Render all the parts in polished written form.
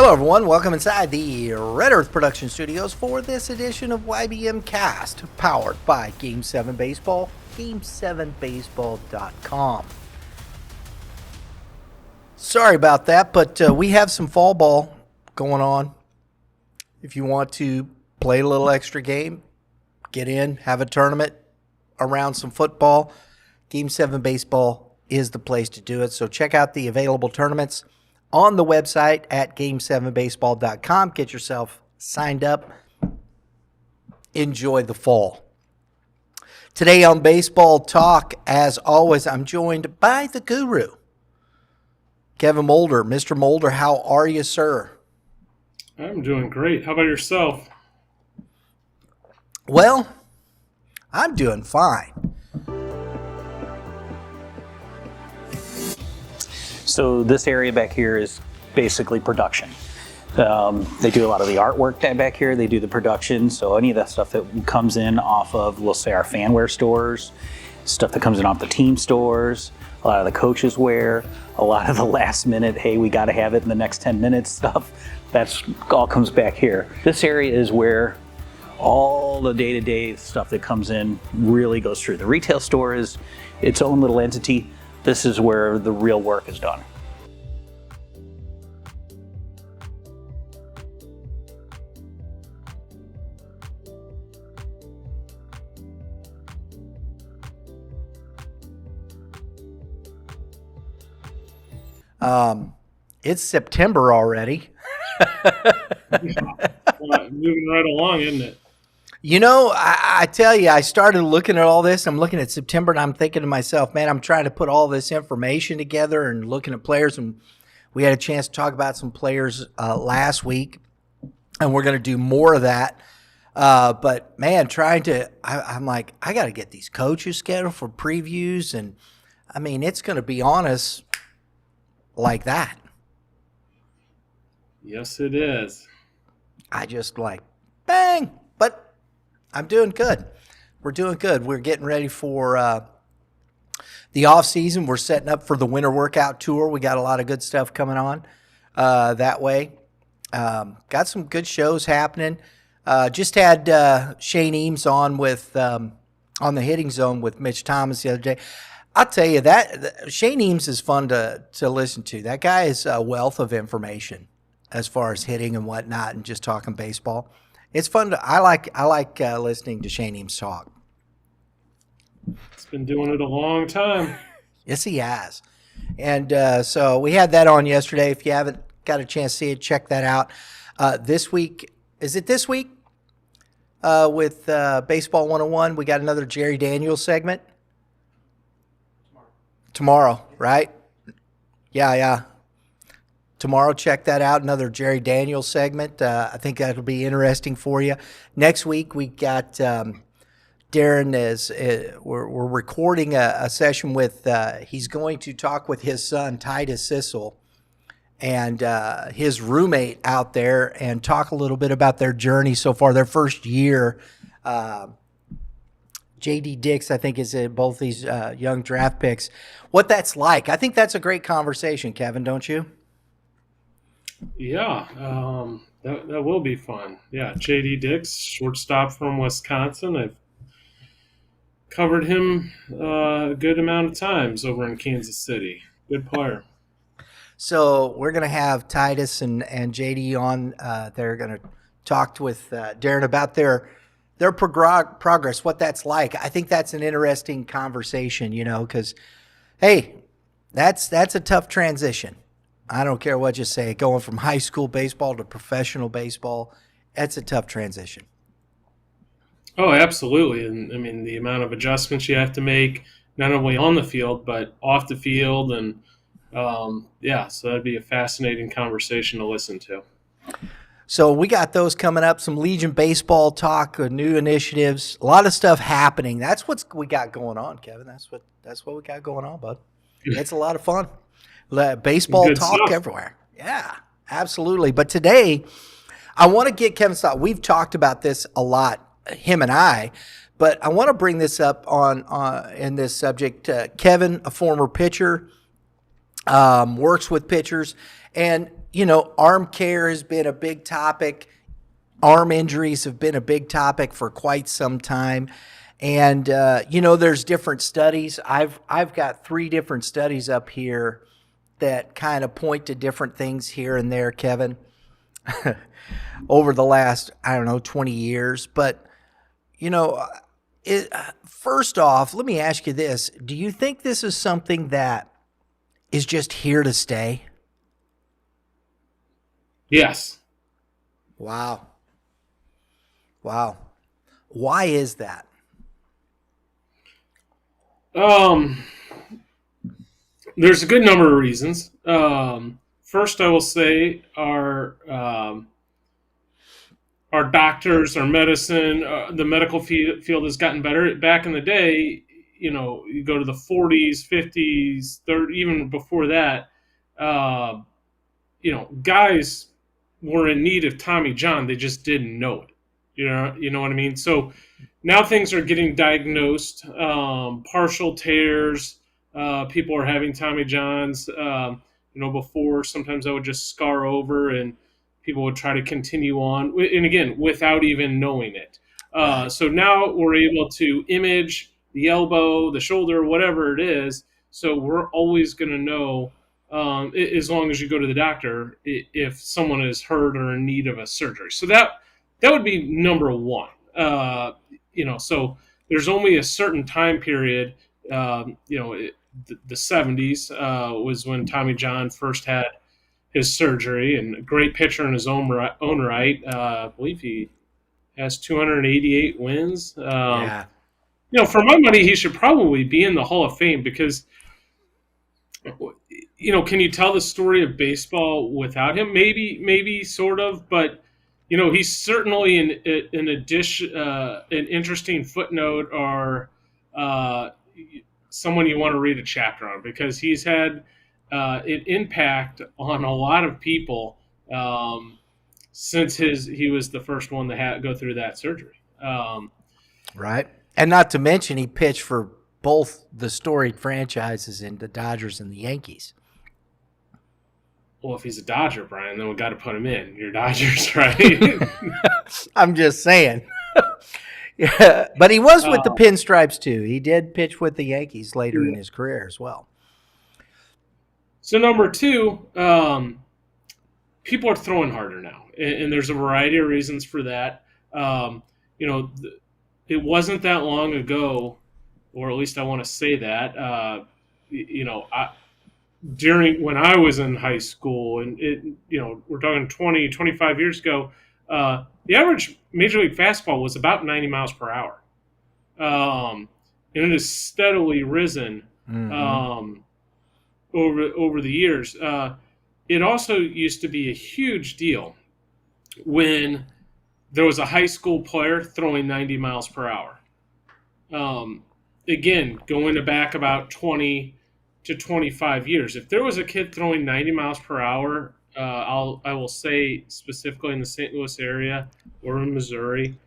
Hello, everyone. Welcome inside the Red Earth Production Studios for this edition of YBMcast, powered by Game 7 Baseball, Game7Baseball.com. Sorry about that, but we have some fall ball going on. If you want to play a little extra game, get in, have a tournament around some football, Game 7 Baseball is the place to do it. So check out the available tournaments on the website at Game7Baseball.com. Get yourself signed up. Enjoy the fall. Today on Baseball Talk, as always, I'm joined by the guru, Kevin Moulder. Mr. Moulder, how are you, sir? I'm doing great. How about yourself? Well, I'm doing fine. So this area back here is basically production. They do a lot of the artwork back here. They do the production. So any of that stuff that comes in off of, we'll say, our fanware stores, stuff that comes in off the team stores, a lot of the coaches wear, a lot of the last minute, hey, we got to have it in the next 10 minutes stuff. That's all comes back here. This area is where all the day-to-day stuff that comes in really goes through. The retail store is its own little entity. This is where the real work is done. It's September already. Moving right along, isn't it? You know, I tell you, I started looking at all this. I'm looking at September, and I'm thinking to myself, man, I'm trying to put all this information together and looking at players. And we had a chance to talk about some players last week, and we're going to do more of that. But, man, I'm like, I got to get these coaches scheduled for previews. And, I mean, it's going to be on us like that. Yes, it is. I just like, bang. But I'm doing good. We're doing good. We're getting ready for the off season. We're setting up for the winter workout tour. We got a lot of good stuff coming on that way. Got some good shows happening. Just had Shane Eames on with on the hitting zone with Mitch Thomas the other day. I'll tell you that Shane Eames is fun to listen to. That guy is a wealth of information as far as hitting and whatnot, and just talking baseball. It's fun. I like listening to Shane Eames talk. He's been doing it a long time. Yes, he has. And so we had that on yesterday. If you haven't got a chance to see it, check that out. This week, is it this week? With Baseball 101, we got another Jerry Daniels segment. Tomorrow, right? Yeah. Tomorrow, check that out. Another Jerry Daniels segment. I think that'll be interesting for you. Next week, we got Darren. We're recording a session with. He's going to talk with his son Titus Sissel and his roommate out there, and talk a little bit about their journey so far. Their first year. J.D. Dix, I think, is in both these young draft picks. What that's like. I think that's a great conversation, Kevin, don't you? Yeah, that will be fun. Yeah, J.D. Dix, shortstop from Wisconsin. I've covered him a good amount of times over in Kansas City. Good player. So we're going to have Titus and J.D. on. They're going to talk with Darren about their progress, what that's like. I think that's an interesting conversation, because, hey, that's a tough transition. I don't care what you say. Going from high school baseball to professional baseball, that's a tough transition. Oh, absolutely. And, I mean, the amount of adjustments you have to make, not only on the field, but off the field. And, so that'd be a fascinating conversation to listen to. So we got those coming up, some Legion baseball talk, new initiatives, a lot of stuff happening. That's what we got going on, Kevin. That's what we got going on, bud. It's a lot of fun. Baseball Good talk stuff. everywhere. Yeah, absolutely. But today, I want to get Kevin's thought. We've talked about this a lot, him and I, but I want to bring this up on in this subject. Kevin, a former pitcher, works with pitchers. And, arm care has been a big topic. Arm injuries have been a big topic for quite some time. And, there's different studies. I've got 3 different studies up here that kind of point to different things here and there, Kevin, over the last, 20 years. But, first off, let me ask you this. Do you think this is something that is just here to stay? Yes. Wow. Why is that? There's a good number of reasons. First, I will say our doctors, our medicine, the medical field has gotten better. Back in the day, you go to the 40s, 50s, 30s, even before that, guys were in need of Tommy John. They just didn't know it. You know what I mean? So now things are getting diagnosed, partial tears. People are having Tommy Johns. Before sometimes I would just scar over and people would try to continue on. And again, without even knowing it. So now we're able to image the elbow, the shoulder, whatever it is. So we're always going to know, as long as you go to the doctor, if someone is hurt or in need of a surgery. So that would be number one. So there's only a certain time period. The 70s was when Tommy John first had his surgery, and a great pitcher in his own right. I believe he has 288 wins. Yeah. For my money, he should probably be in the Hall of Fame because, can you tell the story of baseball without him? Maybe sort of, but he's certainly an addition, an interesting footnote or someone you want to read a chapter on because he's had an impact on a lot of people since he was the first one to go through that surgery. Right. And not to mention he pitched for both the storied franchises in the Dodgers and the Yankees. Well, if he's a Dodger, Brian, then we got to put him in. You're Dodgers, right? I'm just saying. Yeah, but he was with the Pinstripes too. He did pitch with the Yankees later in his career as well. So number 2, people are throwing harder now, and there's a variety of reasons for that. It wasn't that long ago, or at least I want to say that. During when I was in high school, and we're talking 20, 25 years ago, the average Major League fastball was about 90 miles per hour. And it has steadily risen over the years. It also used to be a huge deal when there was a high school player throwing 90 miles per hour. Again, going back about 20 to 25 years. If there was a kid throwing 90 miles per hour, I will say specifically in the St. Louis area or in Missouri,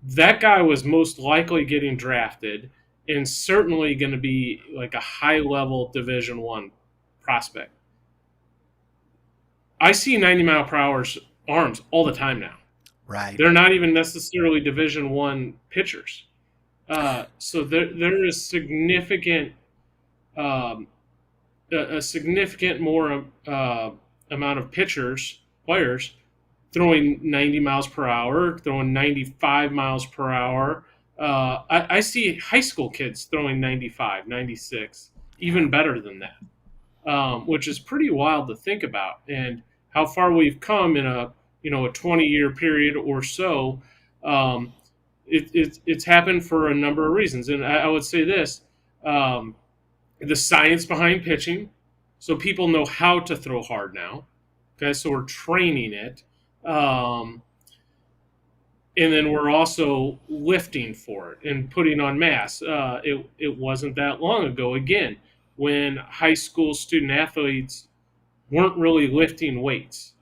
that guy was most likely getting drafted and certainly going to be like a high-level Division I prospect. I see 90-mile-per-hour arms all the time now. Right. They're not even necessarily Division I pitchers. So there is significant a significant more amount of players throwing 90 miles per hour, throwing 95 miles per hour. I see high school kids throwing 95, 96, even better than that, which is pretty wild to think about, and how far we've come in a 20-year period or so. It's happened for a number of reasons, and I would say this: the science behind pitching, so people know how to throw hard now. Okay, so we're training it. And then we're also lifting for it and putting on mass. It wasn't that long ago, again, when high school student athletes weren't really lifting weights.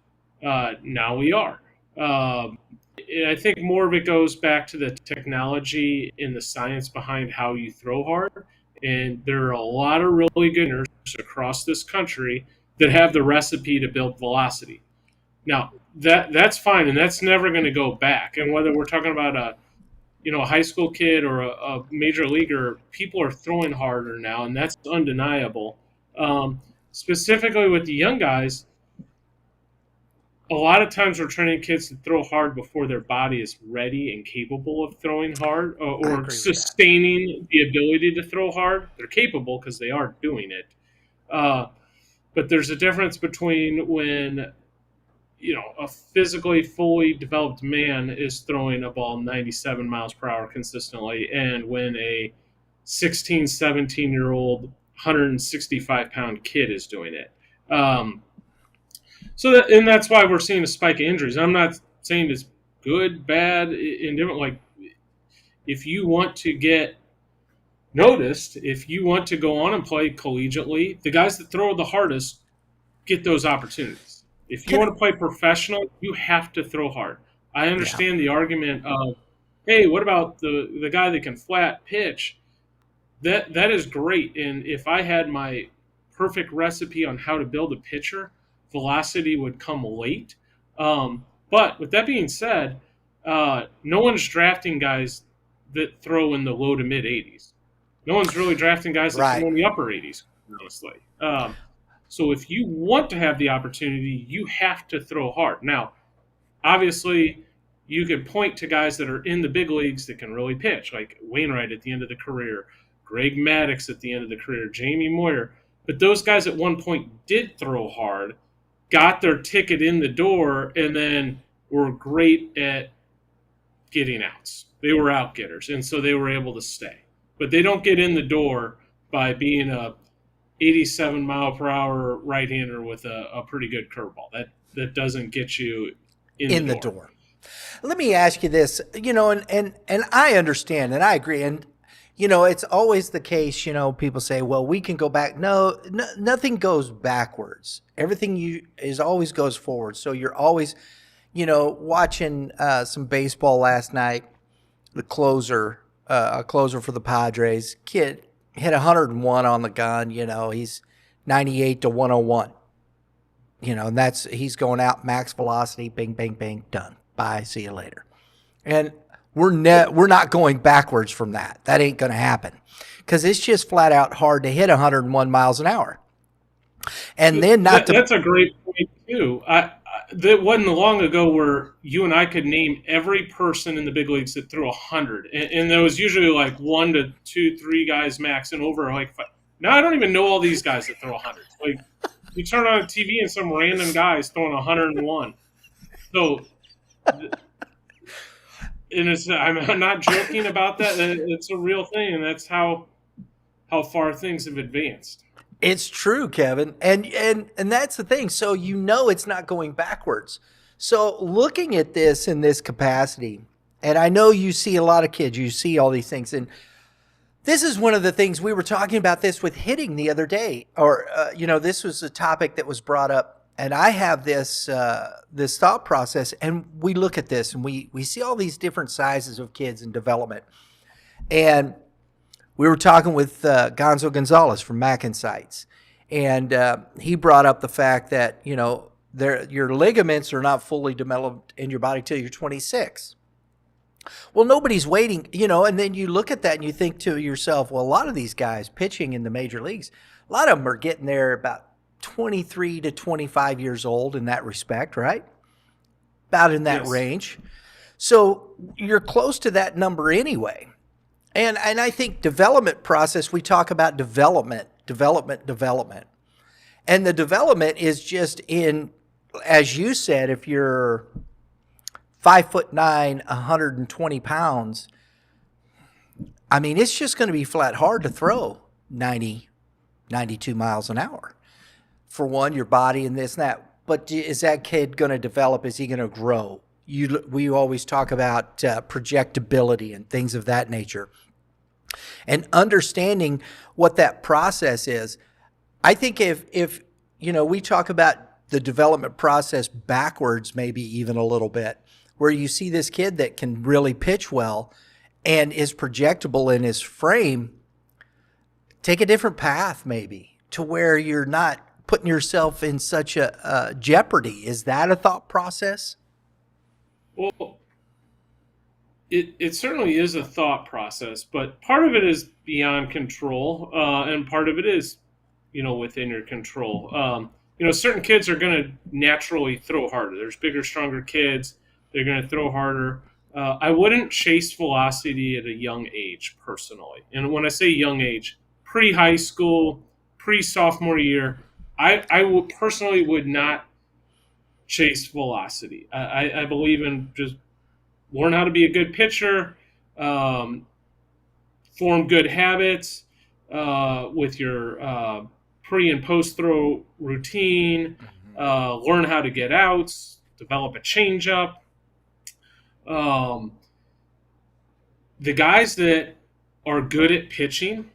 Now we are. I think more of it goes back to the technology and the science behind how you throw hard. And there are a lot of really good across this country that have the recipe to build velocity. Now, that's fine, and that's never going to go back. And whether we're talking about a high school kid or a major leaguer, people are throwing harder now, and that's undeniable. Specifically with the young guys, a lot of times we're training kids to throw hard before their body is ready and capable of throwing hard or sustaining the ability to throw hard. They're capable because they are doing it. But there's a difference between when a physically fully developed man is throwing a ball 97 miles per hour consistently and when a 16, 17-year-old, 165-pound kid is doing it. And that's why we're seeing a spike of injuries. I'm not saying it's good, bad, indifferent. Like, if you want to get noticed, if you want to go on and play collegiately, the guys that throw the hardest get those opportunities. If you want to play professional, you have to throw hard. I understand the argument of, hey, what about the guy that can flat pitch? That is great. And if I had my perfect recipe on how to build a pitcher, velocity would come late. But with that being said, no one's drafting guys that throw in the low to mid 80s. No one's really drafting guys that throw in the upper 80s, honestly. So if you want to have the opportunity, you have to throw hard. Now, obviously, you could point to guys that are in the big leagues that can really pitch, like Wainwright at the end of the career, Greg Maddux at the end of the career, Jamie Moyer. But those guys at one point did throw hard, got their ticket in the door, and then were great at getting outs. They were out-getters, and so they were able to stay. But they don't get in the door by being a 87-mile-per-hour right-hander with a pretty good curveball. That doesn't get you in the door. Let me ask you this, and I understand, and I agree, and it's always the case, people say, well, we can go back. No, nothing goes backwards. Everything always goes forward. So you're always, watching some baseball last night, the closer for the Padres, kid hit 101 on the gun, he's 98 to 101. And he's going out max velocity, bing, bing, bing, done. Bye, see you later. And we're not going backwards from that. That ain't going to happen because it's just flat out hard to hit 101 miles an hour. And then that's a great point too. That wasn't long ago where you and I could name every person in the big leagues that threw 100, and there was usually like 1 to 2, 3 guys max, and over like 5. Now I don't even know all these guys that throw 100. Like you turn on a TV and some random guys throwing 101. So. And I'm not joking about that. It's a real thing, and that's how far things have advanced. It's true, Kevin, and that's the thing. So it's not going backwards. So looking at this in this capacity, and I know you see a lot of kids, you see all these things, and this is one of the things we were talking about this with hitting the other day, or this was a topic that was brought up. And I have this thought process, and we look at this, and we see all these different sizes of kids in development. And we were talking with Gonzo Gonzalez from Mac Insights, and he brought up the fact that your ligaments are not fully developed in your body till you're 26. Well, nobody's waiting, and then you look at that and you think to yourself, well, a lot of these guys pitching in the major leagues, a lot of them are getting there about 23 to 25 years old in that respect, right? About in that range. So you're close to that number anyway. And I think development process, we talk about development. And the development is just in, as you said, if you're 5'9", 120 pounds, I mean, it's just going to be flat hard to throw 90, 92 miles an hour. For one, your body and this and that. But is that kid going to develop? Is he going to grow? We always talk about projectability and things of that nature. And understanding what that process is. I think if we talk about the development process backwards, maybe even a little bit, where you see this kid that can really pitch well and is projectable in his frame, take a different path maybe. to where you're not putting yourself in such a jeopardy? Is that a thought process? Well, it certainly is a thought process, but part of it is beyond control, and part of it is, within your control. Certain kids are going to naturally throw harder. There's bigger, stronger kids. They're going to throw harder. I wouldn't chase velocity at a young age, personally. And when I say young age, pre-high school, pre-sophomore year, I would personally would not chase velocity. I believe in just learn how to be a good pitcher, form good habits with your pre and post throw routine, learn how to get outs, develop a changeup. The guys that are good at pitching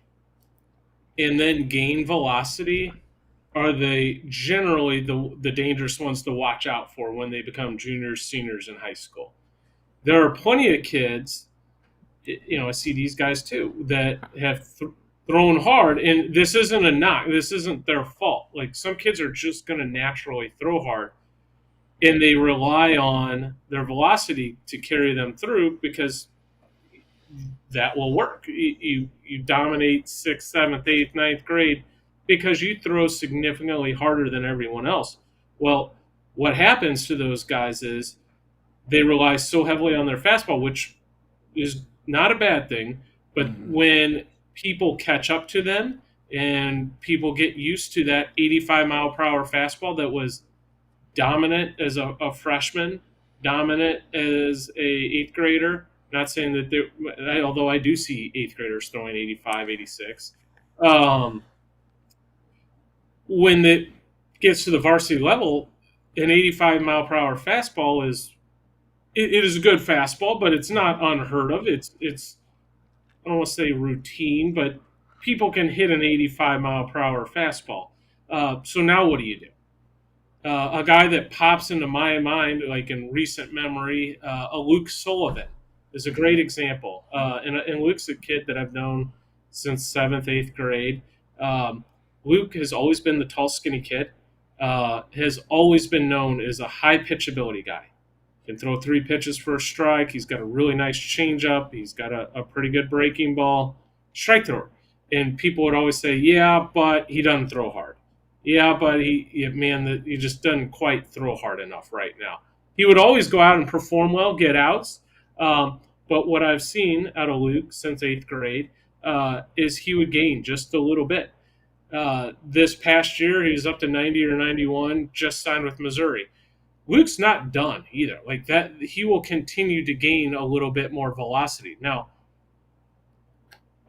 and then gain velocity are generally the dangerous ones to watch out for when they become juniors, seniors in high school. There are plenty of kids, I see these guys too, that have thrown hard, and this isn't a knock. This isn't their fault. Like, some kids are just going to naturally throw hard, and they rely on their velocity to carry them through because that will work. You dominate 6th, 7th, 8th, 9th grade because you throw significantly harder than everyone else. Well, what happens to those guys is they rely so heavily on their fastball, which is not a bad thing, but when people catch up to them and people get used to that 85-mile-per-hour fastball that was dominant as a freshman, dominant as a 8th grader, not saying that although I do see 8th graders throwing 85, 86, when it gets to the varsity level, an 85-mile-per-hour fastball is a good fastball, but it's not unheard of. It's I don't want to say routine, but people can hit an 85-mile-per-hour fastball. So now what do you do? A guy that pops into my mind, like in recent memory, a Luke Sullivan is a great example. And Luke's a kid that I've known since 7th, 8th grade. Luke has always been the tall, skinny kid, has always been known as a high pitchability guy. Can throw 3 pitches for a strike. He's got a really nice changeup. He's got a pretty good breaking ball, strike thrower. And people would always say, yeah, but he doesn't throw hard. Yeah, but he just doesn't quite throw hard enough right now. He would always go out and perform well, get outs. But what I've seen out of Luke since 8th grade is he would gain just a little bit. This past year, he was up to 90 or 91, just signed with Missouri. Luke's not done either. Like that, he will continue to gain a little bit more velocity. Now,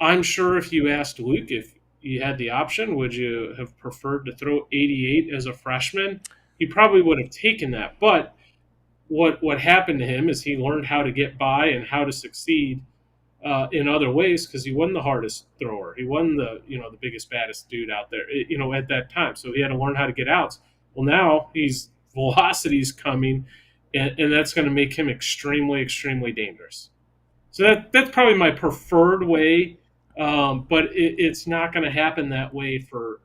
I'm sure if you asked Luke if you had the option, would you have preferred to throw 88 as a freshman? He probably would have taken that. But what happened to him is he learned how to get by and how to succeed in other ways because he wasn't the hardest thrower. He wasn't the biggest, baddest dude out there, at that time. So he had to learn how to get outs. Well, now velocity's coming, and that's going to make him extremely, extremely dangerous. So that's probably my preferred way, but it's not going to happen that way for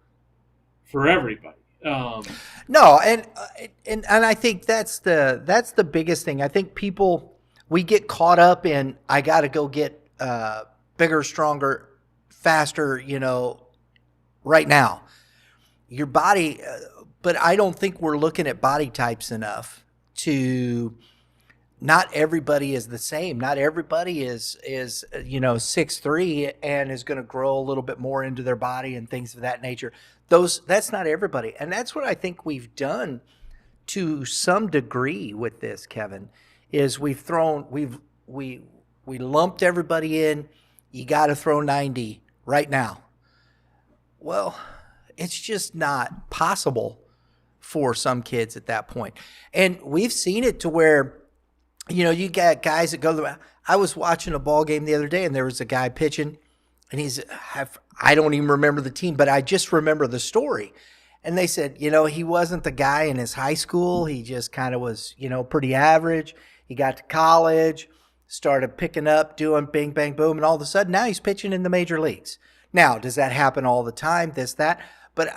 everybody. No, and I think that's the biggest thing. I think we get caught up in I got to go get bigger, stronger, faster, right now. Your body. But I don't think we're looking at body types enough to not everybody is the same. Not everybody is 6'3" and is going to grow a little bit more into their body and things of that nature. That's not everybody. And that's what I think we've done to some degree with this, Kevin, is we lumped everybody in. You got to throw 90 right now. Well, it's just not possible for some kids at that point. And we've seen it to where, you got guys that go, I was watching a ball game the other day and there was a guy pitching and I don't even remember the team, but I just remember the story. And they said, he wasn't the guy in his high school. He just kind of was, pretty average. He got to college, started picking up, doing bing, bang, boom. And all of a sudden now he's pitching in the major leagues. Now, does that happen all the time? That? But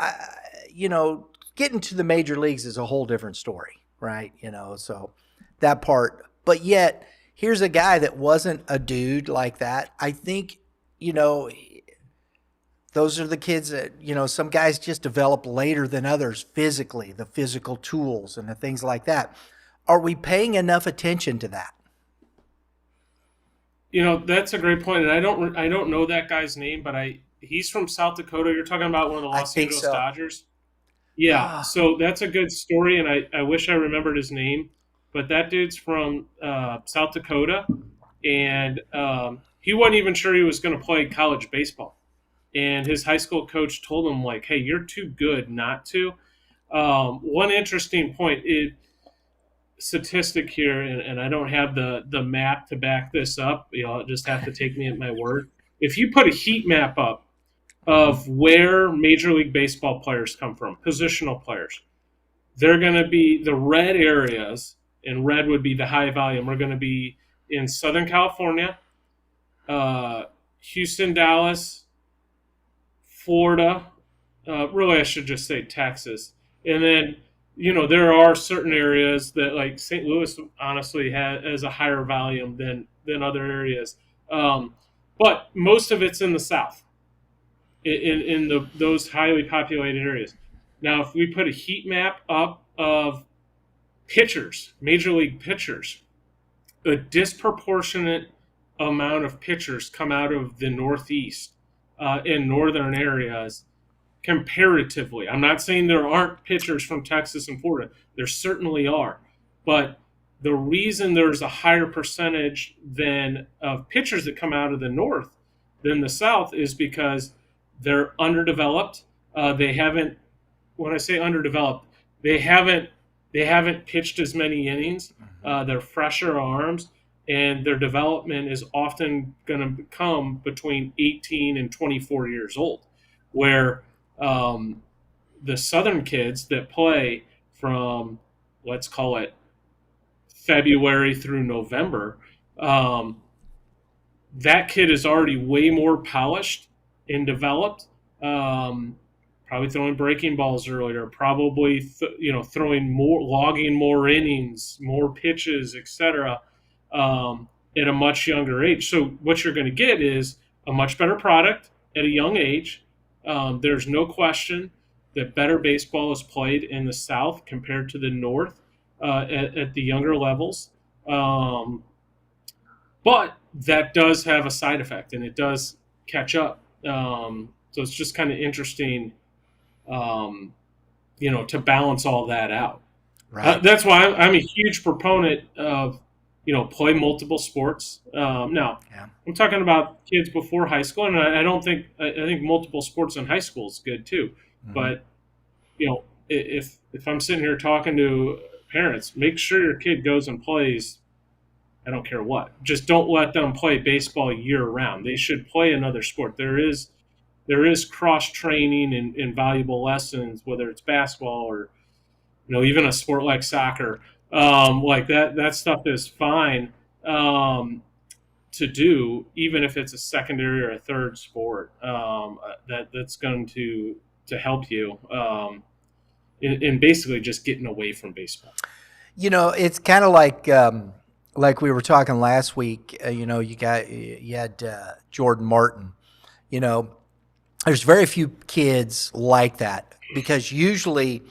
getting to the major leagues is a whole different story, right? So that part. But yet, here's a guy that wasn't a dude like that. I think, those are the kids that, some guys just develop later than others physically, the physical tools and the things like that. Are we paying enough attention to that? That's a great point, and I don't know that guy's name, but he's from South Dakota. You're talking about one of the Los Angeles Dodgers. Yeah, so that's a good story, and I wish I remembered his name, but that dude's from South Dakota, and he wasn't even sure he was going to play college baseball. And his high school coach told him, like, hey, you're too good not to. One interesting point, statistic here, and I don't have the map to back this up. You'll just have to take me at my word. If you put a heat map up of where Major League Baseball players come from, positional players, they're going to be the red areas, and red would be the high volume, are going to be in Southern California, Houston, Dallas, Florida, really I should just say Texas. And then, there are certain areas that, like St. Louis, honestly has a higher volume than other areas. But most of it's in the South, in those highly populated areas. Now, if we put a heat map up of pitchers, Major League pitchers, a disproportionate amount of pitchers come out of the Northeast in northern areas comparatively. I'm not saying there aren't pitchers from Texas and Florida. There certainly are. But the reason there's a higher percentage of pitchers that come out of the North than the South is because they're underdeveloped. They haven't, when I say underdeveloped, they haven't pitched as many innings. They're fresher arms, and their development is often going to come between 18 and 24 years old, where the Southern kids that play from, let's call it, February through November, that kid is already way more polished and developed, probably throwing breaking balls earlier, probably throwing more, logging more innings, more pitches, etc., at a much younger age. So what you're going to get is a much better product at a young age. There's no question that better baseball is played in the South compared to the North at the younger levels. But that does have a side effect, and it does catch up. So it's just kind of interesting, to balance all that out. Right. That's why I'm a huge proponent of, play multiple sports. Now, I'm talking about kids before high school, and I think multiple sports in high school is good too. Mm-hmm. But, if I'm sitting here talking to parents, make sure your kid goes and plays, I don't care what. Just don't let them play baseball year round. They should play another sport. There is cross training and valuable lessons, whether it's basketball or, even a sport like soccer. Like that stuff is fine to do, even if it's a secondary or a third sport. That's going to help you in basically just getting away from baseball. It's kind of like we were talking last week. You had Jordan Martin. There's very few kids like that, because usually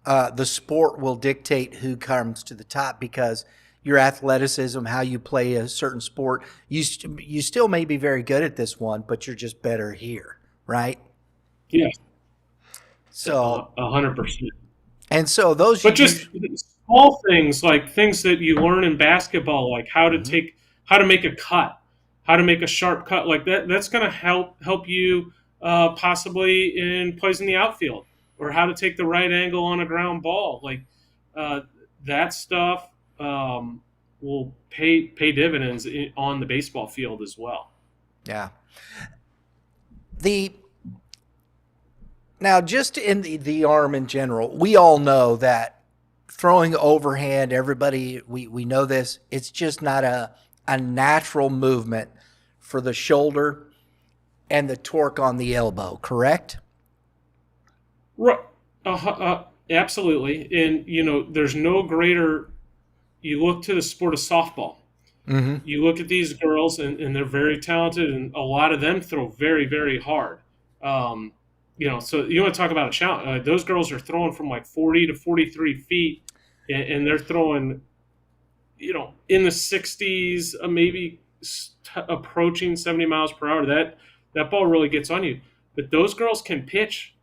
the sport will dictate who comes to the top, because your athleticism, how you play a certain sport, you still may be very good at this one, but you're just better here, right? Yeah. So 100%. And so those, but just small things, like things that you learn in basketball, like how to make a cut, how to make a sharp cut, like that. That's going to help you possibly in plays in the outfield, or how to take the right angle on a ground ball. Like that stuff will pay dividends on the baseball field as well. Yeah. Now, just in the arm in general, we all know that throwing overhand, everybody, we know this, it's just not a natural movement for the shoulder and the torque on the elbow, correct? Right. Absolutely. And, there's no greater. You look to the sport of softball. Mm-hmm. You look at these girls, and they're very talented, and a lot of them throw very, very hard. Um, so you want to talk about a challenge. Those girls are throwing from like 40 to 43 feet, and they're throwing, in the 60s, maybe approaching 70 miles per hour. That ball really gets on you. But those girls can pitch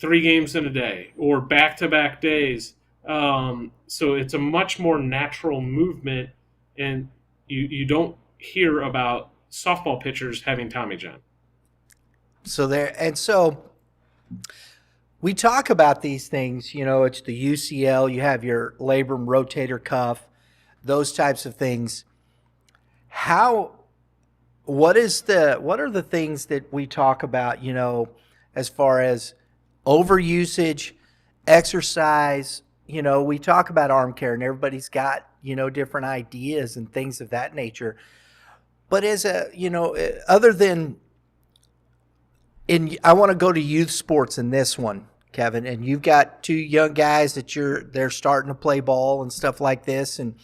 3 games in a day or back-to-back days. So it's a much more natural movement, and you don't hear about softball pitchers having Tommy John. So we talk about these things, it's the UCL, you have your labrum rotator cuff, those types of things. What are the things that we talk about, as far as overusage, exercise, we talk about arm care and everybody's got, different ideas and things of that nature. But other than I want to go to youth sports in this one, Kevin, and you've got 2 young guys that they're starting to play ball and stuff like this. And,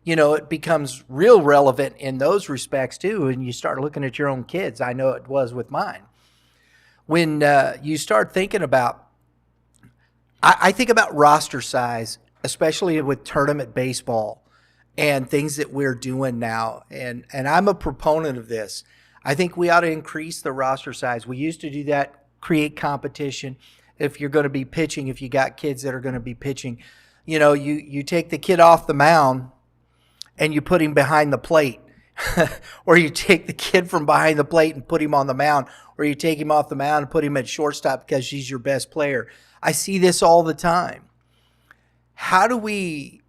it becomes real relevant in those respects too. And you start looking at your own kids. I know it was with mine. When you start thinking about, I think about roster size, especially with tournament baseball and things that we're doing now. And I'm a proponent of this. I think we ought to increase the roster size. We used to do that, create competition. If you're going to be pitching, if you got kids that are going to be pitching, you take the kid off the mound and you put him behind the plate. Or you take the kid from behind the plate and put him on the mound, or you take him off the mound and put him at shortstop because he's your best player. I see this all the time. How do we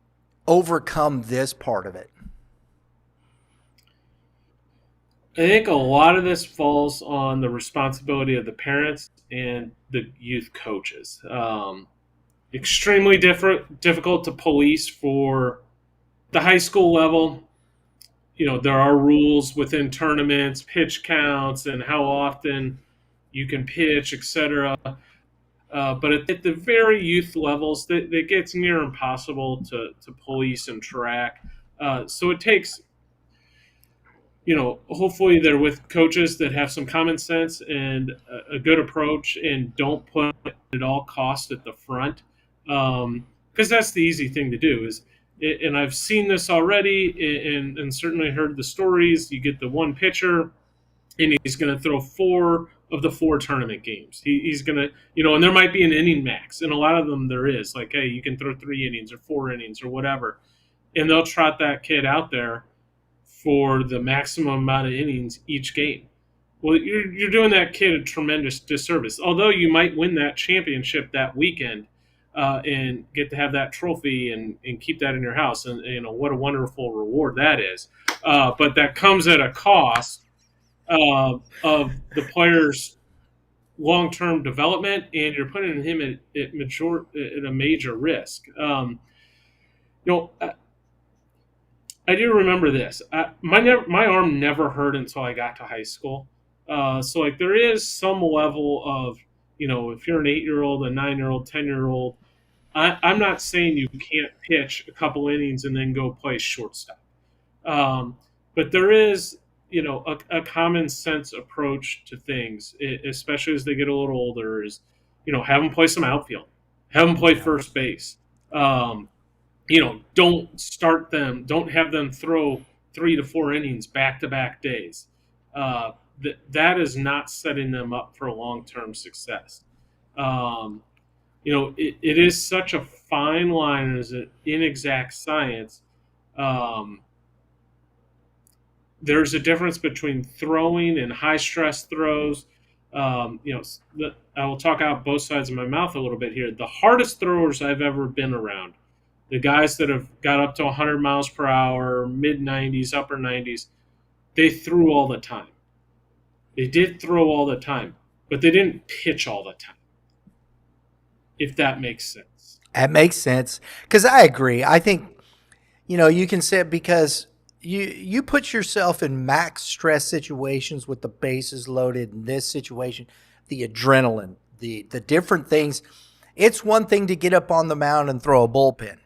overcome this part of it? I think a lot of this falls on the responsibility of the parents and the youth coaches. Extremely difficult to police for the high school level. There are rules within tournaments, pitch counts, and how often you can pitch, etc. But at the very youth levels, that gets near impossible to police and track. So it takes, hopefully they're with coaches that have some common sense and a good approach and don't put it at all costs at the front. Because that's the easy thing to do is, and I've seen this already and certainly heard the stories. You get the one pitcher and he's going to throw 4 of the 4 tournament games. He's going to, and there might be an inning max. And a lot of them there is like, hey, you can throw 3 innings or 4 innings or whatever. And they'll trot that kid out there for the maximum amount of innings each game. Well, you're doing that kid a tremendous disservice. Although you might win that championship that weekend, and get to have that trophy and keep that in your house. And, what a wonderful reward that is. But that comes at a cost of the player's long-term development, and you're putting him at a major risk. I do remember this. My arm never hurt until I got to high school. So, there is some level of, if you're an 8-year-old, a 9-year-old, 10-year-old, I'm not saying you can't pitch a couple innings and then go play shortstop. But there is, a common sense approach to things, especially as they get a little older, is, have them play some outfield, have them play first base. Don't start them, don't have them throw 3 to 4 innings back-to-back days. That is not setting them up for long-term success. It is such a fine line as an inexact science. There's a difference between throwing and high-stress throws. I will talk out both sides of my mouth a little bit here. The hardest throwers I've ever been around, the guys that have got up to 100 miles per hour, mid-90s, upper 90s, they threw all the time. They did throw all the time, but they didn't pitch all the time, if that makes sense. That makes sense, because I agree. I think, you can say it because you put yourself in max stress situations with the bases loaded in this situation, the adrenaline, the different things. It's one thing to get up on the mound and throw a bullpen.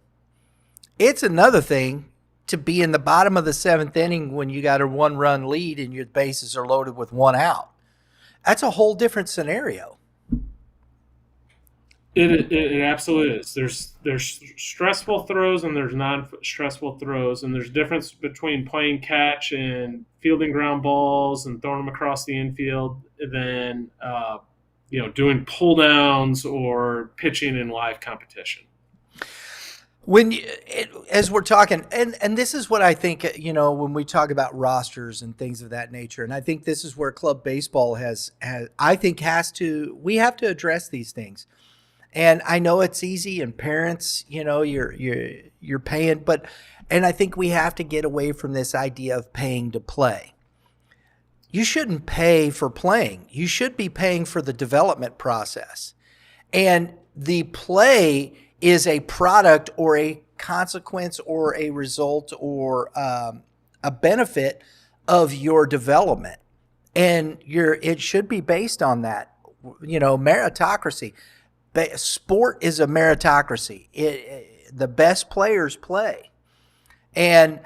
It's another thing to be in the bottom of the 7th inning when you got a 1-run lead and your bases are loaded with 1 out. That's a whole different scenario. It absolutely is. There's stressful throws and there's non-stressful throws, and there's difference between playing catch and fielding ground balls and throwing them across the infield than doing pull downs or pitching in live competition. As we're talking, and this is what I think, when we talk about rosters and things of that nature, and I think this is where club baseball we have to address these things. And I know it's easy, and parents, you're paying, and I think we have to get away from this idea of paying to play. You shouldn't pay for playing. You should be paying for the development process. And the play is a product or a consequence or a result or a benefit of your development. And it should be based on that, meritocracy. Sport is a meritocracy. The best players play. And,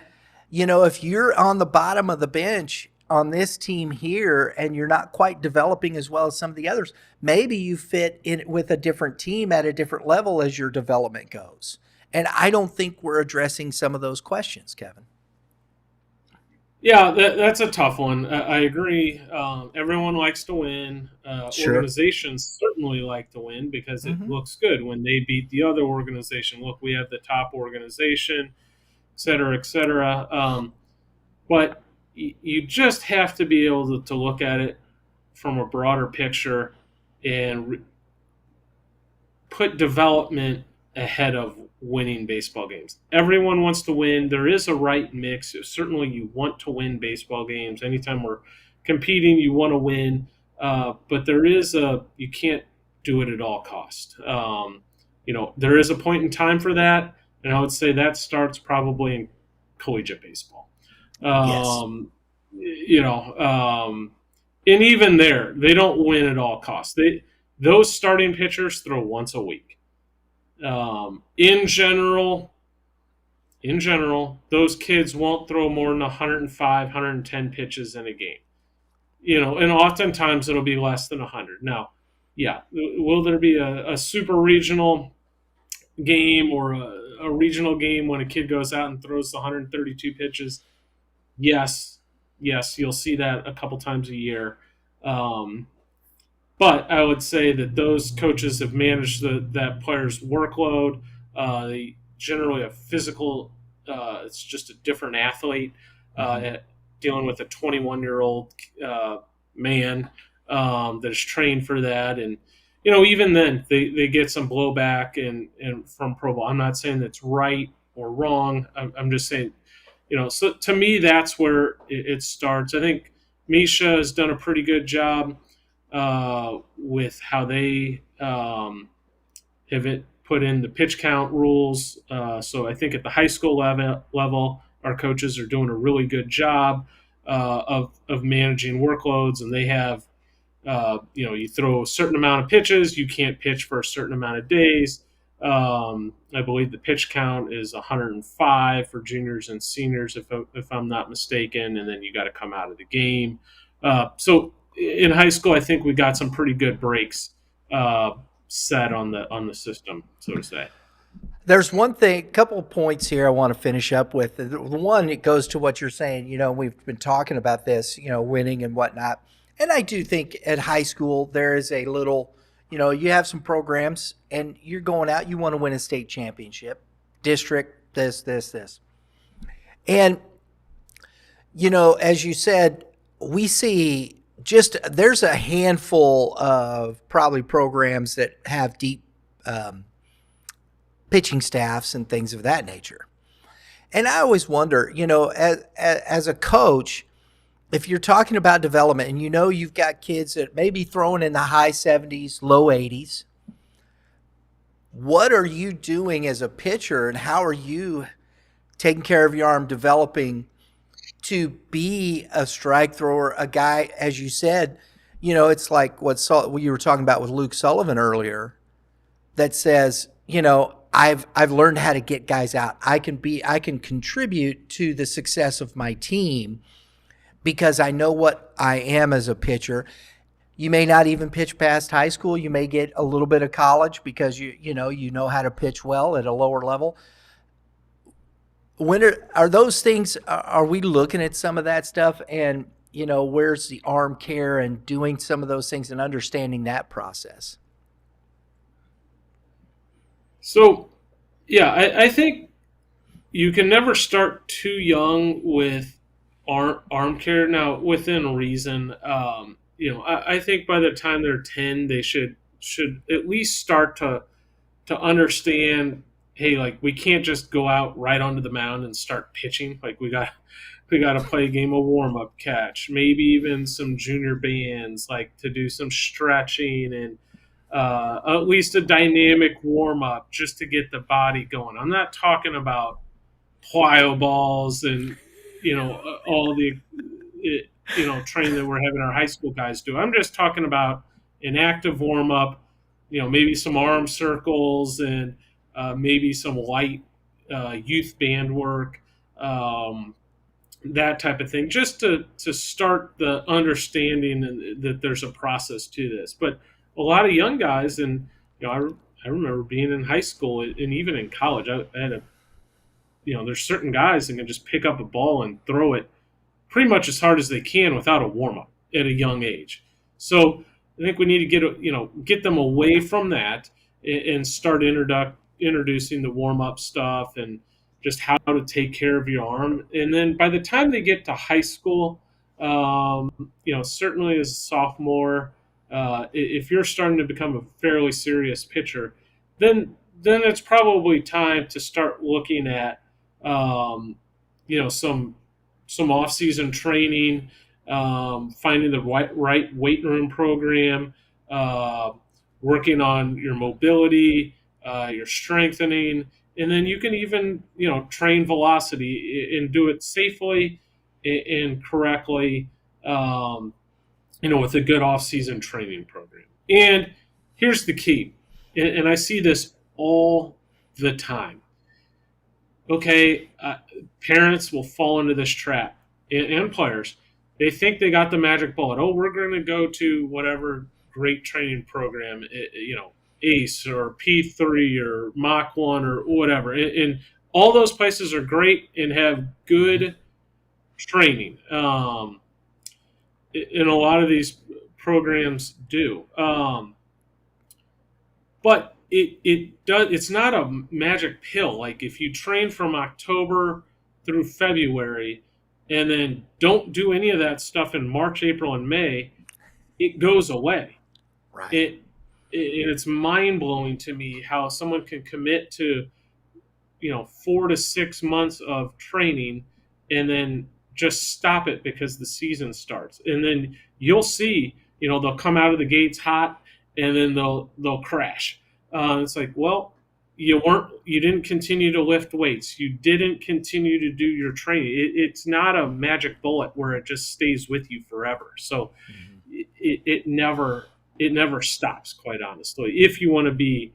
if you're on the bottom of the bench on this team here and you're not quite developing as well as some of the others, maybe you fit in with a different team at a different level as your development goes. And I don't think we're addressing some of those questions, Kevin. Yeah, that's a tough one. I agree. Everyone likes to win. Sure. Organizations certainly like to win because it looks good when they beat the other organization. Look, we have the top organization, et cetera, et cetera. But you just have to be able to look at it from a broader picture and put development ahead of winning baseball games. Everyone wants to win. There is a right mix. Certainly you want to win baseball games. Anytime we're competing, you want to win. But you can't do it at all cost. There is a point in time for that. And I would say that starts probably in collegiate baseball. Yes. And even there, they don't win at all costs. Those starting pitchers throw once a week. In general, those kids won't throw more than 105, 110 pitches in a game. And oftentimes it'll be less than 100. Now, yeah, will there be a super regional game or a regional game when a kid goes out and throws 132 pitches? Yes, you'll see that a couple times a year. But I would say that those coaches have managed that player's workload. They generally have physical. It's just a different athlete dealing with a 21-year-old man that is trained for that. And even then, they get some blowback and from pro ball. I'm not saying that's right or wrong. I'm just saying, So to me, that's where it starts. I think Misha has done a pretty good job with how they have put in the pitch count rules. So I think at the high school level, our coaches are doing a really good job of managing workloads, and they have, you throw a certain amount of pitches, you can't pitch for a certain amount of days. I believe the pitch count is 105 for juniors and seniors, if I'm not mistaken, and then you got to come out of the game. So in high school, I think we got some pretty good breaks set on the system, so to say. There's one thing, couple of points here I want to finish up with. The one, it goes to what you're saying. We've been talking about this, winning and whatnot. And I do think at high school there is a little, you have some programs and you're going out, you want to win a state championship, district, this. And, as you said, we see there's a handful of probably programs that have deep pitching staffs and things of that nature. And I always wonder, as a coach, if you're talking about development and you've got kids that may be throwing in the high 70s, low 80s, what are you doing as a pitcher and how are you taking care of your arm, developing to be a strike thrower, a guy, as you said, It's like what you were talking about with Luke Sullivan earlier, that says, I've learned how to get guys out. I can contribute to the success of my team because I know what I am as a pitcher. You may not even pitch past high school. You may get a little bit of college because you know how to pitch well at a lower level. When are those things? Are we looking at some of that stuff? And where's the arm care and doing some of those things and understanding that process? So, yeah, I think you can never start too young with arm care. Now, within reason, I think by the time they're 10, they should at least start to understand. Hey, like we can't just go out right onto the mound and start pitching. Like we got to play a game of warm up catch, maybe even some junior bands, like to do some stretching and at least a dynamic warm up just to get the body going. I'm not talking about plyo balls and all the training that we're having our high school guys do. I'm just talking about an active warm up. Maybe some arm circles and maybe some light youth band work. That type of thing, just to start the understanding that there's a process to this. But a lot of young guys, and I remember being in high school and even in college, I had there's certain guys that can just pick up a ball and throw it pretty much as hard as they can without a warm up at a young age. So I think we need to get them away from that and start introducing the warm up stuff and just how to take care of your arm. And then by the time they get to high school, certainly as a sophomore, if you're starting to become a fairly serious pitcher, then it's probably time to start looking at, some off-season training, finding the right weight room program, working on your mobility, your strengthening. And then you can even, train velocity and do it safely and correctly, with a good off-season training program. And here's the key, and I see this all the time. Okay, parents will fall into this trap, and players. They think they got the magic bullet. Oh, we're going to go to whatever great training program, ACE or P3 or Mach 1 or whatever. And all those places are great and have good training. And a lot of these programs do. But it's not a magic pill. Like if you train from October through February and then don't do any of that stuff in March, April, and May, it goes away. Right. It's mind-blowing to me how someone can commit to 4 to 6 months of training and then just stop it because the season starts. And then you'll see they'll come out of the gates hot and then they'll crash. It's like, well, you didn't continue to lift weights, you didn't continue to do your training. It's not a magic bullet where it just stays with you forever. So it never stops, quite honestly, if you want to be,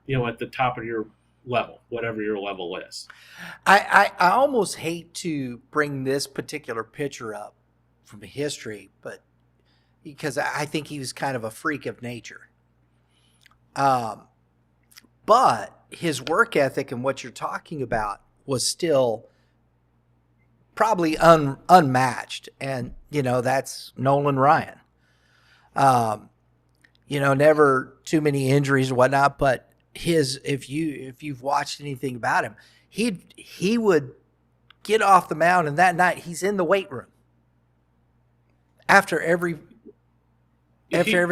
at the top of your level, whatever your level is. I almost hate to bring this particular pitcher up from history, but because I think he was kind of a freak of nature. But his work ethic and what you're talking about was still probably unmatched. And, that's Nolan Ryan. Never too many injuries and whatnot, but if you've watched anything about him, he would get off the mound and that night he's in the weight room after every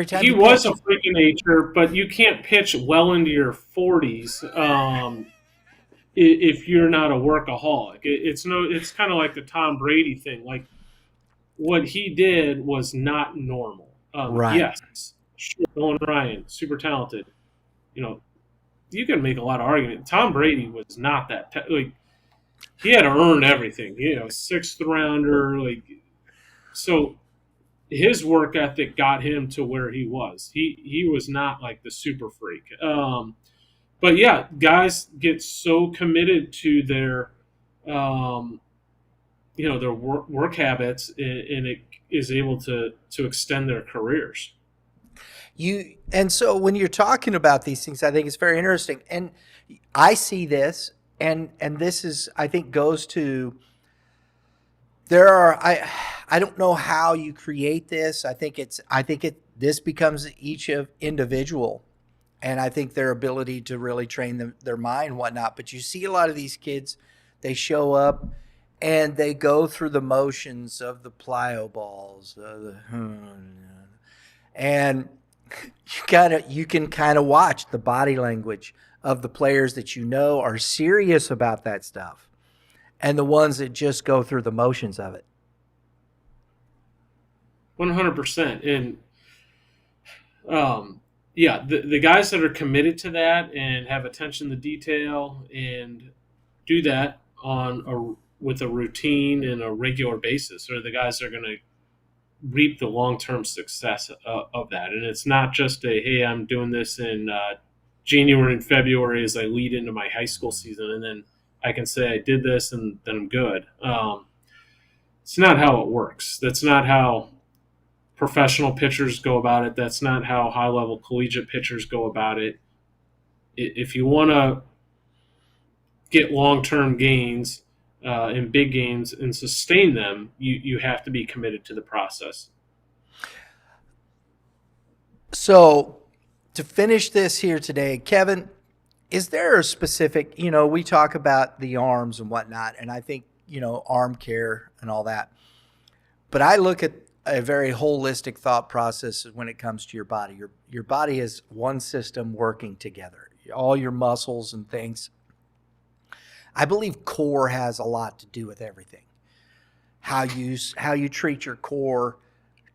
time. He was a freak of nature, but you can't pitch well into your 40s if you're not a workaholic. It's kind of like the Tom Brady thing. Like what he did was not normal. Right. Yes, sure, Nolan Ryan, super talented. You can make a lot of arguments. Tom Brady was not that he had to earn everything. 6th rounder, so. his work ethic got him to where he was. He was not like the super freak. But yeah, guys get so committed to their their work habits, and it is able to extend their careers. And so when you're talking about these things, I think it's very interesting. And I see this, and this is, I think, goes to, I don't know how you create this. I think this becomes each of individual, and I think their ability to really train their mind and whatnot. But you see a lot of these kids, they show up and they go through the motions of the plyo balls, and you can kind of watch the body language of the players that are serious about that stuff, and the ones that just go through the motions of it. 100%. And yeah, the guys that are committed to that and have attention to detail and do that with a routine and a regular basis are the guys that are going to reap the long-term success of that. And it's not just hey, I'm doing this in January and February as I lead into my high school season, and then I can say I did this and then I'm good. It's not how it works. That's not how professional pitchers go about it. That's not how high-level collegiate pitchers go about it. If you want to get long-term gains in big games and sustain them, you have to be committed to the process. So to finish this here today, Kevin, is there a specific, we talk about the arms and whatnot, and I think, arm care and all that, but I look at a very holistic thought process when it comes to your body. Your body is one system working together, all your muscles and things. I believe core has a lot to do with everything. How you treat your core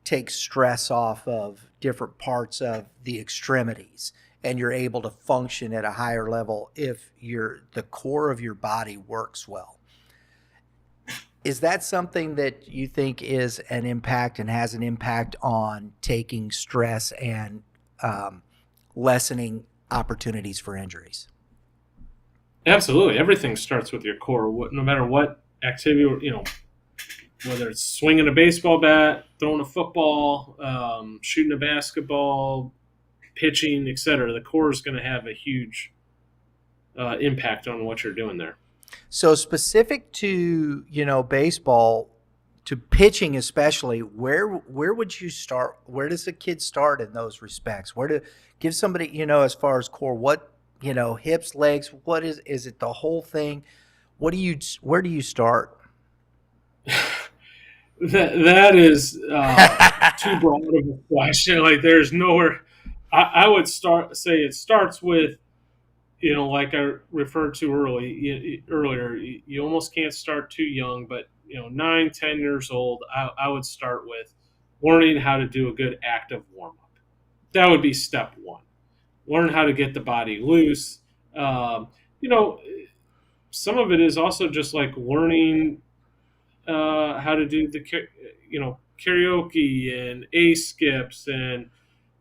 takes stress off of different parts of the extremities, and you're able to function at a higher level if the core of your body works well. Is that something that you think is an impact and has an impact on taking stress and lessening opportunities for injuries? Absolutely. Everything starts with your core. No matter what activity, whether it's swinging a baseball bat, throwing a football, shooting a basketball, pitching, etc., the core is going to have a huge impact on what you're doing there. So specific to, baseball, to pitching especially, where would you start? Where does the kid start in those respects? Where to give somebody, as far as core, what, hips, legs, what is it the whole thing? Where do you start? That is too broad of a question. Like, there's nowhere. I would say it starts with, like I referred to earlier, you almost can't start too young, but 9, 10 years old, I would start with learning how to do a good active warm up. That would be step one. Learn how to get the body loose. Some of it is also just like learning how to do the karaoke and ace skips and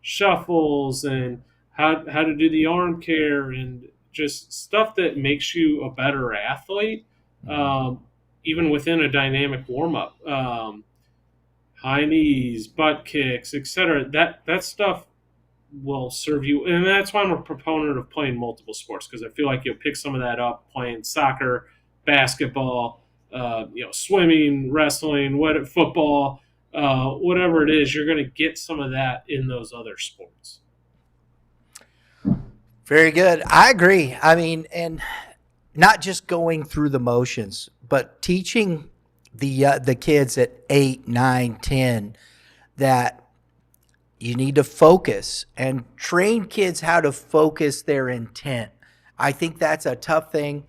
shuffles and how to do the arm care and just stuff that makes you a better athlete, even within a dynamic warm-up. High knees, butt kicks, etc. That stuff will serve you. And that's why I'm a proponent of playing multiple sports, because I feel like you'll pick some of that up playing soccer, basketball, swimming, wrestling, football, whatever it is. You're going to get some of that in those other sports. Very good. I agree. I mean, and not just going through the motions, but teaching the kids at 8, 9, 10 that you need to focus and train kids how to focus their intent. I think that's a tough thing.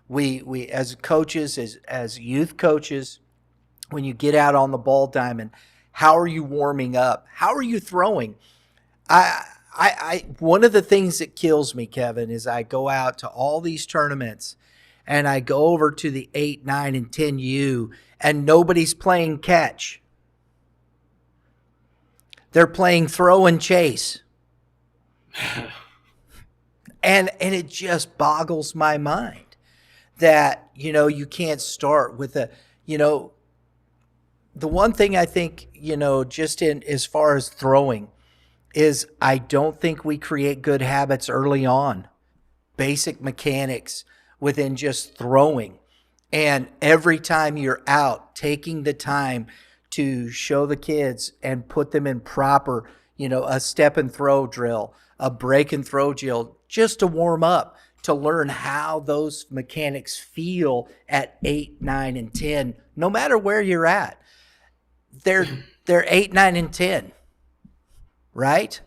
We as coaches, as youth coaches, when you get out on the ball diamond, how are you warming up? How are you throwing? I one of the things that kills me, Kevin, is I go out to all these tournaments and I go over to the 8, 9, and 10U and nobody's playing catch. They're playing throw and chase. And it just boggles my mind that, you can't start with the one thing I think, just in as far as throwing is I don't think we create good habits early on. Basic mechanics within just throwing. And every time you're out, taking the time to show the kids and put them in proper, a step and throw drill, a break and throw drill, just to warm up, to learn how those mechanics feel at 8, 9, and 10, no matter where you're at. They're 8, 9, and 10, right?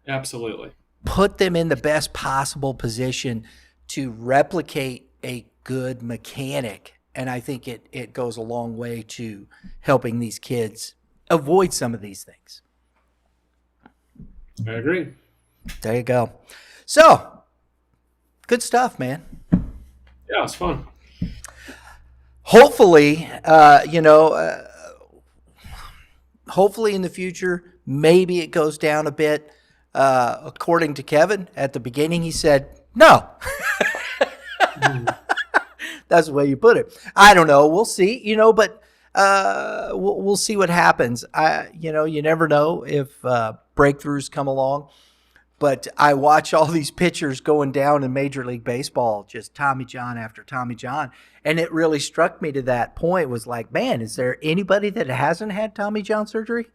Absolutely. Put them in the best possible position to replicate a good mechanic. And I think it goes a long way to helping these kids avoid some of these things. I agree. There you go. So, good stuff, man. Yeah, it's fun. Hopefully, hopefully in the future, maybe it goes down a bit. According to Kevin, at the beginning, he said, no. That's the way you put it. I don't know. We'll see, but we'll see what happens. You never know if breakthroughs come along. But I watch all these pitchers going down in Major League Baseball, just Tommy John after Tommy John. And it really struck me to that point was like, man, is there anybody that hasn't had Tommy John surgery?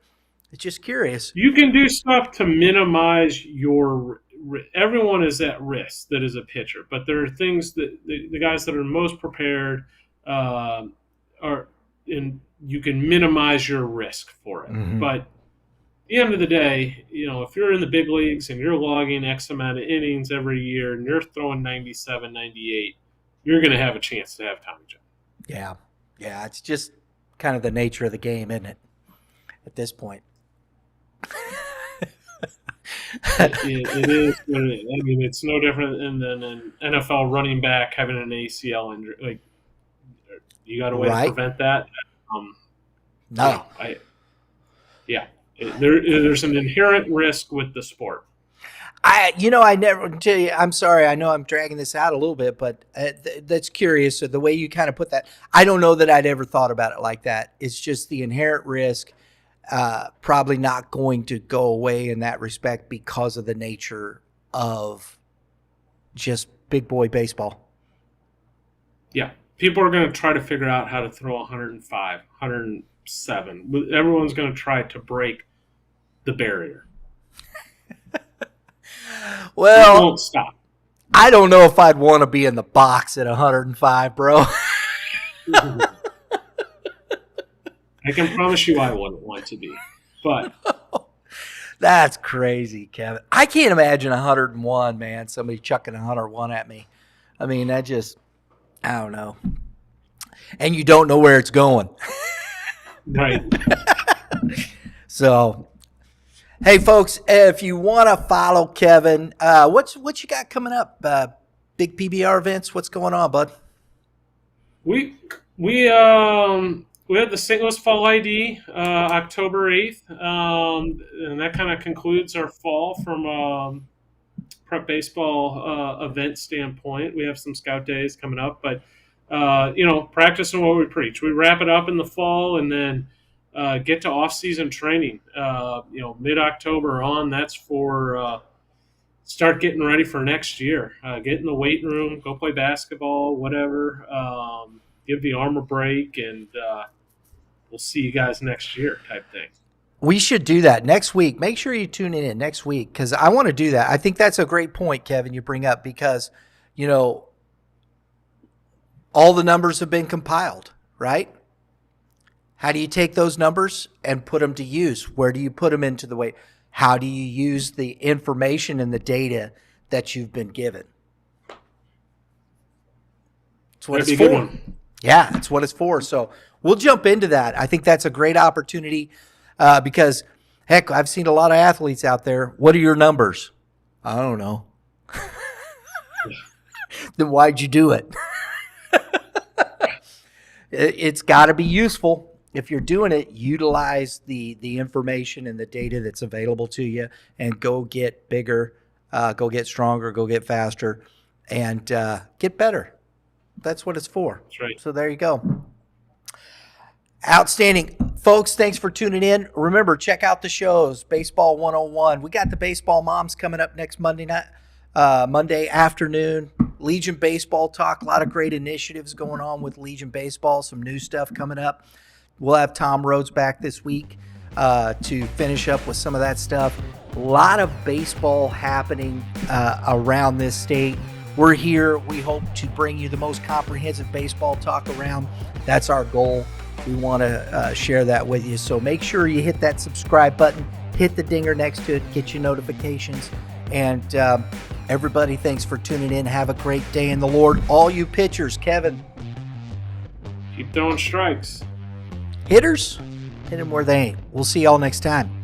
It's just curious. You can do stuff to minimize your – everyone is at risk that is a pitcher. But there are things that the guys that are most prepared are – and you can minimize your risk for it. Mm-hmm. But – at the end of the day, if you're in the big leagues and you're logging X amount of innings every year and you're throwing 97, 98, you're going to have a chance to have Tommy John. Yeah. Yeah, it's just kind of the nature of the game, isn't it, at this point? It is. I mean, it's no different than an NFL running back having an ACL injury. Like, you got a way to prevent that? No. Yeah. There's an inherent risk with the sport. I never tell you. I'm sorry. I know I'm dragging this out a little bit, but that's curious. So the way you kind of put that, I don't know that I'd ever thought about it like that. It's just the inherent risk, probably not going to go away in that respect because of the nature of just big boy baseball. Yeah, people are going to try to figure out how to throw 105, 107. Everyone's going to try to break the barrier. Well, it won't stop. I don't know if I'd want to be in the box at 105, bro. I can promise you I wouldn't want to be. But that's crazy, Kevin. I can't imagine 101, man. Somebody chucking 101 at me. I mean, I don't know. And you don't know where it's going. Right. So, hey, folks, if you want to follow Kevin, what you got coming up? Big PBR events? What's going on, bud? We had the St. Louis Fall ID October 8th, and that kind of concludes our fall from a prep baseball event standpoint. We have some scout days coming up, but practicing what we preach. We wrap it up in the fall and then get to off-season training. Mid-October on, that's for start getting ready for next year. Get in the weight room, go play basketball, whatever. Give the arm a break, and we'll see you guys next year type thing. We should do that next week. Make sure you tune in next week because I want to do that. I think that's a great point, Kevin, you bring up because, all the numbers have been compiled, right? How do you take those numbers and put them to use? Where do you put them into the way? How do you use the information and the data that you've been given? That's what it's for. Yeah, that's what it's for. So we'll jump into that. I think that's a great opportunity because, heck, I've seen a lot of athletes out there. What are your numbers? I don't know. Then why'd you do it? It's got to be useful. if you're doing it, utilize the information and the data that's available to you, and go get bigger, go get stronger, go get faster, and get better. That's what it's for. That's right. So there you go. Outstanding. Folks, thanks for tuning in. Remember, check out the shows, Baseball 101. We got the Baseball Moms coming up next Monday night, Monday afternoon. Legion Baseball Talk, a lot of great initiatives going on with Legion Baseball, some new stuff coming up. We'll have Tom Rhodes back this week to finish up with some of that stuff. A lot of baseball happening around this state. We're here. We hope to bring you the most comprehensive baseball talk around. That's our goal. We want to share that with you. So make sure you hit that subscribe button, hit the dinger next to it, get your notifications. And everybody, thanks for tuning in. Have a great day in the Lord. All you pitchers, Kevin. Keep throwing strikes. Hitters, hit them where they ain't. We'll see y'all next time.